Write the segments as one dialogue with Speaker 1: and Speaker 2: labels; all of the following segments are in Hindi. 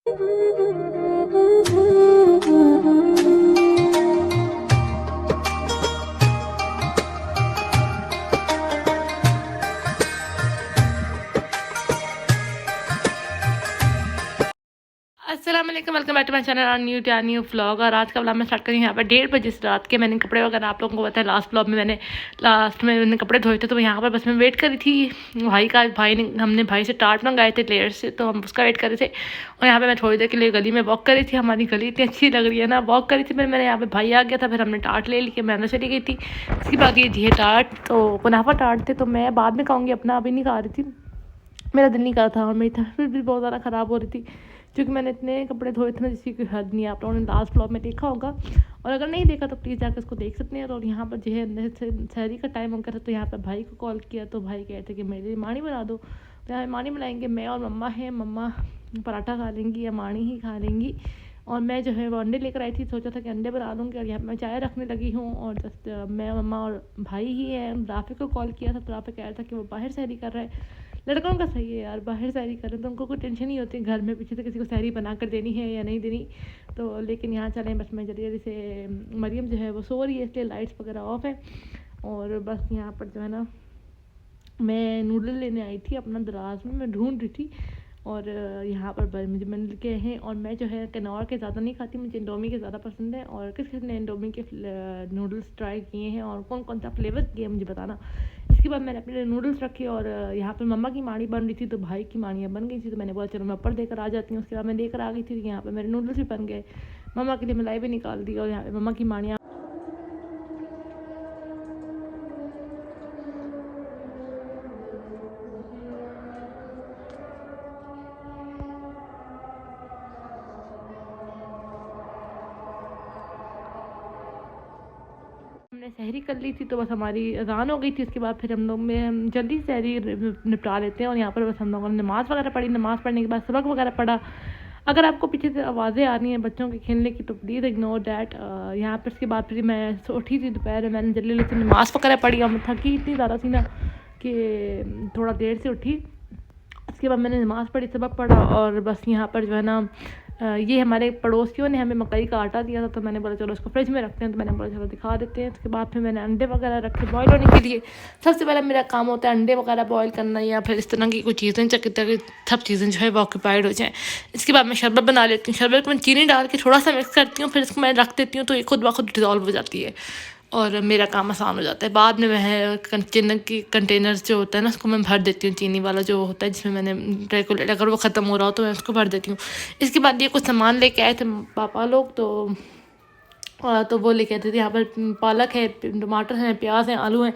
Speaker 1: अस्सलाम वालेकुम, welcome back to my channel और न्यू व्लॉग। और आज का व्लॉग मैं स्टार्ट करी यहाँ पर 1:30 बजे से रात के। मैंने कपड़े वगैरह आप लोगों को बताया लास्ट व्लॉग में, मैंने कपड़े धोए थे, तो यहाँ पर बस मैं वेट करी थी हमने भाई से टार्ट मंगाए थे लेयर्स से, तो हम उसका वेट कर रहे थे। और यहाँ पर मैं थोड़ी देर के लिए गली में वॉक करी थी। हमारी गली इतनी अच्छी लग रही है ना, वॉक करी थी। फिर मैंने यहाँ पर भाई आ गया था, फिर हमने टार्ट ले ली, मैं अंदर चली गई थी। इसके बाद ये थी टार्ट, तो कुनाफा टार्ट थे, तो मैं बाद में खाऊँगी, अपना अभी नहीं खा रही थी, मेरा दिल नहीं कर था। और मेरी तबीयत भी बहुत ज़्यादा ख़राब हो रही थी, क्योंकि मैंने इतने कपड़े धोए थे ना जिसकी कोई हद नहीं है। आप लोगों ने लास्ट व्लॉग में देखा होगा, और अगर नहीं देखा तो प्लीज़ जाकर उसको देख सकते हैं। और यहाँ पर जो है सहरी का टाइम हो गया था, तो यहाँ पर भाई को कॉल किया, तो भाई कहते कि मेरे लिए मानी बना दो। तो यहाँ मानी बनाएंगे, मैं और मम्मा है। मम्मा पराठा खा लेंगी या मानी ही खा लेंगी, और मैं जो है वो अंडे लेकर आई थी, सोचा था कि अंडे बना लूँगी। और यहाँ पर मैं चाय रखने लगी हूँ, और जस्ट मैं, मम्मा और भाई ही है। राफे को कॉल किया था, तो राफे कह रहा था कि वो बाहर सहरी कर रहा है। लड़कों का सही है यार, बाहर सहरी करें तो उनको कोई टेंशन नहीं होती, घर में पीछे से किसी को सहरी बना कर देनी है या नहीं देनी। तो लेकिन यहाँ चलें, बस मैं जल्दी जल्दी से, मरियम जो है वो सो रही है, इसलिए लाइट्स वगैरह ऑफ है। और बस यहाँ पर जो है ना, मैं नूडल लेने आई थी अपना दराज में, मैं ढूंढ रही थी। और यहाँ पर मुझे मिल गए हैं। और मैं जो है किनौर के ज़्यादा नहीं खाती, मुझे इंडोमी के ज़्यादा पसंद है। और किस किस ने इंडोमी के नूडल्स ट्राई किए हैं और कौन कौन सा फ्लेवर किए मुझे बताना। इसके बाद मैंने अपने लिए नूडल्स रखे, और यहाँ पर मम्मा की मानी बन रही थी, तो भाई की मानियाँ बन गई थी, तो मैंने बोला चलो मैं ऊपर देकर आ जाती हूँ। उसके बाद मैं देकर आ गई थी, यहाँ पर मेरे नूडल्स भी बन गए। मम्मा के लिए मलाई भी निकाल दी, और यहाँ पर मम्मा की मानियाँ हमने सहरी कर ली थी, तो बस हमारी अज़ान हो गई थी। उसके बाद फिर हम जल्दी सहरी निपटा लेते हैं। और यहाँ पर बस हम लोगों ने नमाज़ वगैरह पढ़ी, नमाज़ पढ़ने के बाद सबक वगैरह पढ़ा। अगर आपको पीछे से आवाज़ें आ रही हैं बच्चों के खेलने की, तो प्लीज़ इग्नोर डैट। यहाँ पर उसके बाद फिर मैं उठी थी दोपहर में, मैंने जल्दी जल्दी से नमाज़ वगैरह पढ़ी, और मैं थकी इतनी ज़्यादा थी ना कि थोड़ा देर से उठी। उसके बाद मैंने नमाज़ पढ़ी, सबक पढ़ा। और बस यहाँ पर जो है ना, ये हमारे पड़ोसियों ने हमें मकई का आटा दिया था, तो मैंने बोला चलो इसको फ्रिज में रखते हैं, तो मैंने बोला चलो दिखा देते हैं। उसके बाद फिर मैंने अंडे वगैरह रखे बॉयल होने के लिए। सबसे पहले मेरा काम होता है अंडे वगैरह बॉयल करना, या फिर इस तरह की कुछ चीज़ें, ताकि सब चीज़ें जो है वो ऑक्यूपाइड हो जाएँ। इसके बाद मैं शरबत बना लेती हूँ। शरबत में चीनी डाल के थोड़ा सा मिक्स करती हूँ, फिर इसको मैं रख देती हूँ, तो ये खुद ब खुद डिज़ोल्व हो जाती है, और मेरा काम आसान हो जाता है। बाद में वह कंटेनर्स जो होता है ना, उसको मैं भर देती हूँ, चीनी वाला जो होता है जिसमें मैंने रेगुलेट, अगर वो ख़त्म हो रहा हो तो मैं उसको भर देती हूँ। इसके बाद ये कुछ सामान लेके आए थे पापा लोग, तो वो लेके आए थे। यहाँ पर पालक है, टमाटर हैं, प्याज हैं, आलू हैं,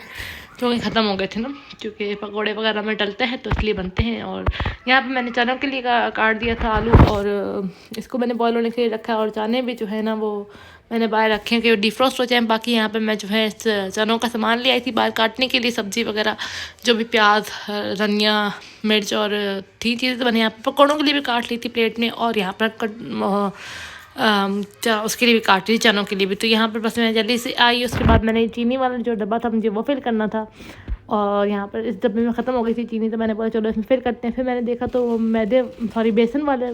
Speaker 1: जो कि ख़त्म हो गए थे ना, क्योंकि पकौड़े वगैरह में डलते हैं तो इसलिए बनते हैं। और यहाँ पे मैंने चनों के लिए काट दिया था आलू, और इसको मैंने बॉयल होने के लिए रखा है। और चने भी जो है ना वो मैंने बाहर रखे हैं कि डिफ्रॉस्ट हो जाए। बाकी यहाँ पे मैं जो है चनों का सामान ले आई थी बाहर काटने के लिए, सब्ज़ी वगैरह जो भी प्याज, धनिया, मिर्च और थी चीज़ें, तो मैंने यहाँ पर पकौड़ों के लिए भी काट ली थी प्लेट में, और यहाँ पर उसके लिए भी काट ली, चनों के लिए भी। तो यहाँ पर बस मैं जल्दी से आई। उसके बाद मैंने चीनी वाला जो डब्बा था मुझे वो फिल करना था, और यहाँ पर इस डब्बे में ख़त्म हो गई थी चीनी, तो मैंने बोला चलो इसमें फिल करते हैं। फिर मैंने देखा तो बेसन वाले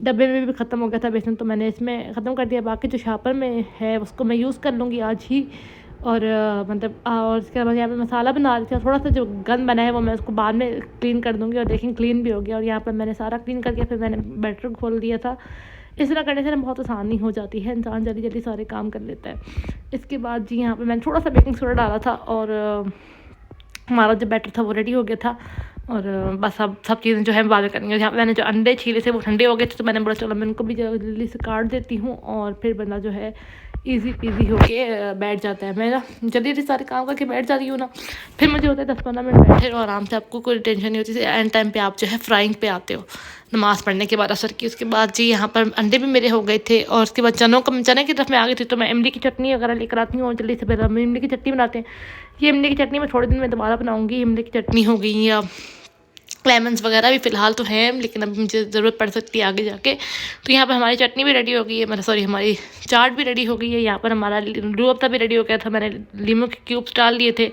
Speaker 1: डब्बे में भी ख़त्म हो गया था बेसन, तो मैंने इसमें ख़त्म कर दिया। बाकी जो शापर में है उसको मैं यूज़ कर लूँगी आज ही। और और इसके बाद यहाँ पे मसाला बना रही थी, और थोड़ा सा जो गंद बना है वो मैं उसको बाद में क्लीन कर दूँगी। और देखें क्लीन भी हो गया। और यहाँ पर मैंने सारा क्लीन करके फिर मैंने बैटर खोल दिया था। इस तरह करने से ना बहुत आसानी हो जाती है, इंसान जल्दी जल्दी सारे काम कर लेता है। इसके बाद जी यहाँ पर मैंने थोड़ा सा बेकिंग सोडा डाला था, और हमारा जो बैटर था वो रेडी हो गया था। और बस अब सब चीज़ें जो है बाद में करेंगे। यहाँ मैंने जो अंडे छीले थे वो ठंडे हो गए थे, तो मैंने बोला चलो मैं उनको भी जल्दी से काट देती हूँ, और फिर बंदा जो है इजी पीजी होके बैठ जाता है। मैं ना जल्दी जल्दी सारे काम करके बैठ जाती हूँ ना, फिर मुझे होता है 10-15 मिनट बैठे और आराम से, आपको कोई टेंशन नहीं होती। एंड टाइम पे आप जो है फ्राइंग पे आते हो नमाज़ पढ़ने के बाद असर की। उसके बाद जी यहाँ पर अंडे भी मेरे हो गए थे, और उसके बाद चने की तरफ मैं आ गई थी, तो मैं इमली की चटनी वगैरह लेकर आती हूँ। और जल्दी से पहले हम इमली की चटनी बनाते हैं। ये इमली की चटनी मैं थोड़े दिन में दोबारा बनाऊँगी। इमली की चटनी हो गई, या लेमन्स वगैरह भी फ़िलहाल तो हैं, लेकिन अभी मुझे ज़रूरत पड़ सकती है आगे जाके। तो यहाँ पर हमारी चटनी भी रेडी हो गई है, मतलब सॉरी हमारी चाट भी रेडी हो गई है। यहाँ पर हमारा रूह अफ़ज़ा भी रेडी हो गया था, मैंने लीमू के क्यूब्स डाल लिए थे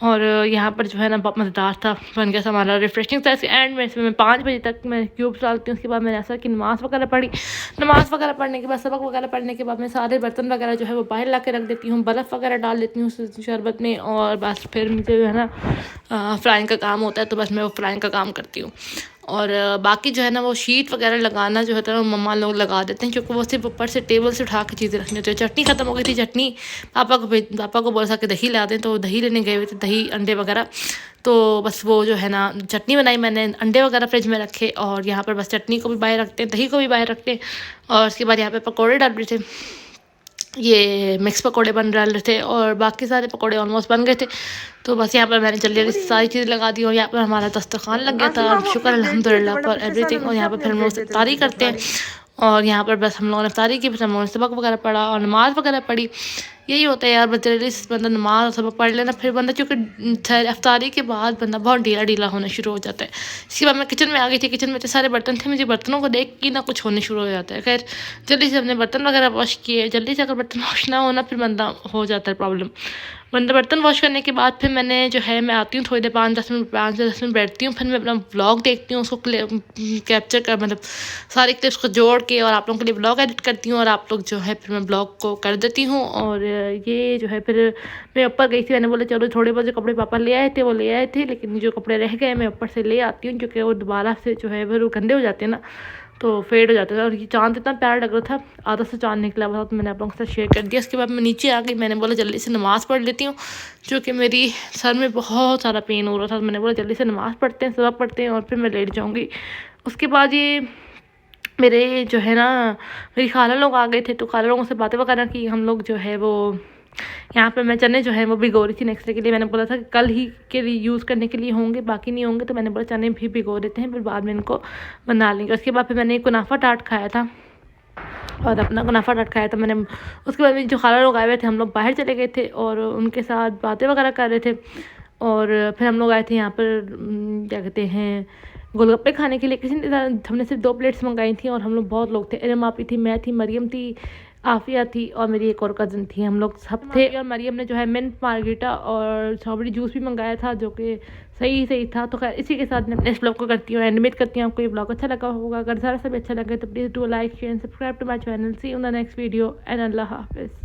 Speaker 1: और यहाँ पर जो है ना बहुत मज़ेदार था, बन गया था हमारा रिफ्रेशिंग था। इसके एंड में इसमें मैं 5 बजे तक मैं क्यूब्स डालती हूँ। उसके बाद मैंने ऐसा कि नमाज़ वगैरह पढ़ी, नमाज़ वगैरह पढ़ने के बाद सबक वगैरह पढ़ने के बाद मैं सारे बर्तन वगैरह जो है वो बाहर ला के रख देती हूँ, बर्फ़ वगैरह डाल देती हूँ उस शरबत में, और बस फिर मुझे जो है ना फ्राइंग का काम होता है, तो बस मैं वो फ्राइंग का काम करती हूँ। और बाकी जो है ना वो शीट वगैरह लगाना जो होता है वो मम्मा लोग लगा देते हैं, क्योंकि वो सिर्फ ऊपर से टेबल से उठा के चीज़ें रखनी होती है। चटनी ख़त्म हो गई थी, चटनी पापा को बोला था कि दही ला दें, तो दही लेने गए हुए थे, दही अंडे वगैरह। तो बस वो जो है ना चटनी बनाई मैंने, अंडे वगैरह फ्रिज में रखे, और यहाँ पर बस चटनी को भी बाहर रखते हैं, दही को भी बाहर रखते हैं। और उसके बाद यहाँ पे पकौड़े डाल रहे थे, ये मिक्स पकोड़े बन रहे थे, और बाकी सारे पकोड़े ऑलमोस्ट बन गए थे। तो बस यहाँ पर मैंने जल्दी जल्दी सारी चीज़ें लगा दी, और यहाँ पर हमारा दस्तरखान लग गया था। शुक्र अल्हम्दुलिल्लाह फॉर एवरीथिंग। और यहाँ पर फिर हम लोग इफ्तारी करते हैं, और यहाँ पर बस हम लोगों ने इफ्तारी की, फिर हम लोगों ने सबक वगैरह पढ़ा और नमाज़ वगैरह पढ़ी। यही होता है यार, बस जल्दी से बंदा नमाज और सबक पढ़ लेना, फिर बंदा क्योंकि इफ्तारी के बाद बंदा बहुत ढीला ढीला होना शुरू हो जाता है। इसके बाद मैं किचन में आ गई थी, किचन में इतने सारे बर्तन थे, मुझे बर्तनों को देख के ना कुछ होने शुरू हो जाता है। खैर जल्दी से हमने बर्तन वगैरह वॉश किए, जल्दी से अगर बर्तन वॉश ना होना फिर बंदा हो जाता है प्रॉब्लम। बर्तन वॉश करने के बाद फिर मैंने जो है मैं आती हूँ थोड़ी देर 5 से 10 मिनट बैठती हूँ, फिर मैं अपना व्लॉग देखती हूँ, उसको कैप्चर कर मतलब सारे क्लिप्स को जोड़ के और आप लोगों के लिए व्लॉग एडिट करती हूँ, और आप लोग जो है फिर मैं व्लॉग को कर देती हूँ। और ये जो है फिर मैं ऊपर गई थी, मैंने बोला चलो थोड़े बहुत जो कपड़े पापा ले आए थे वो ले आए थे, लेकिन जो कपड़े रह गए मैं ऊपर से ले आती हूँ, क्योंकि वो दोबारा से जो है फिर वो गंदे हो जाते हैं ना, तो फेड हो जाता था। और ये चाँद इतना प्यारा लग रहा था, आधा से चाँद निकला हुआ था, तो मैंने आप लोगों के साथ शेयर कर दिया। उसके बाद मैं नीचे आ गई, मैंने बोला जल्दी से नमाज़ पढ़ लेती हूँ, क्योंकि मेरी सर में बहुत सारा पेन हो रहा था। तो मैंने बोला जल्दी से नमाज़ पढ़ते हैं, सबक पढ़ते हैं, और फिर मैं लेट जाऊँगी। उसके बाद ये मेरे जो है ना मेरी खाला लोग आ गए थे, तो खाला लोगों से बातें वगैरह की हम लोग जो है वो यहाँ पे मैं चने जो है वो भिगो रही थी नेक्स्ट डे के लिए। मैंने बोला था कि कल ही के लिए यूज़ करने के लिए होंगे, बाकी नहीं होंगे, तो मैंने बोला चने भी भिगो देते हैं, फिर बाद में इनको बना लेंगे। उसके बाद फिर मैंने कुनाफा टाट खाया था, और अपना कुनाफा टाट खाया था मैंने। उसके बाद जो खाला लोग आए हुए थे, हम लोग बाहर चले गए थे और उनके साथ बातें वगैरह कर रहे थे। और फिर हम लोग आए थे यहाँ पर क्या कहते हैं गोलगप्पे खाने के लिए। किसी ने हमने सिर्फ 2 प्लेट्स मंगाई थी, और हम लोग बहुत लोग थे। इरम आपी थी, मैं थी, मरियम थी, आफिया थी, और मेरी एक और कज़न थी, हम लोग सब थे। और मरियम ने जो है मिंट मार्गरीटा और स्ट्रॉबेरी जूस भी मंगाया था, जो कि सही था। तो खैर इसी के साथ मैं इस ब्लॉग को करती हूँ एंड उम्मीद करती हूँ आपको ये ब्लॉग अच्छा लगा होगा। अगर ज़रा सा भी अच्छा लगे तो please do like share and subscribe to my channel. See you in the next video एंड अल्लाह हाफिज़।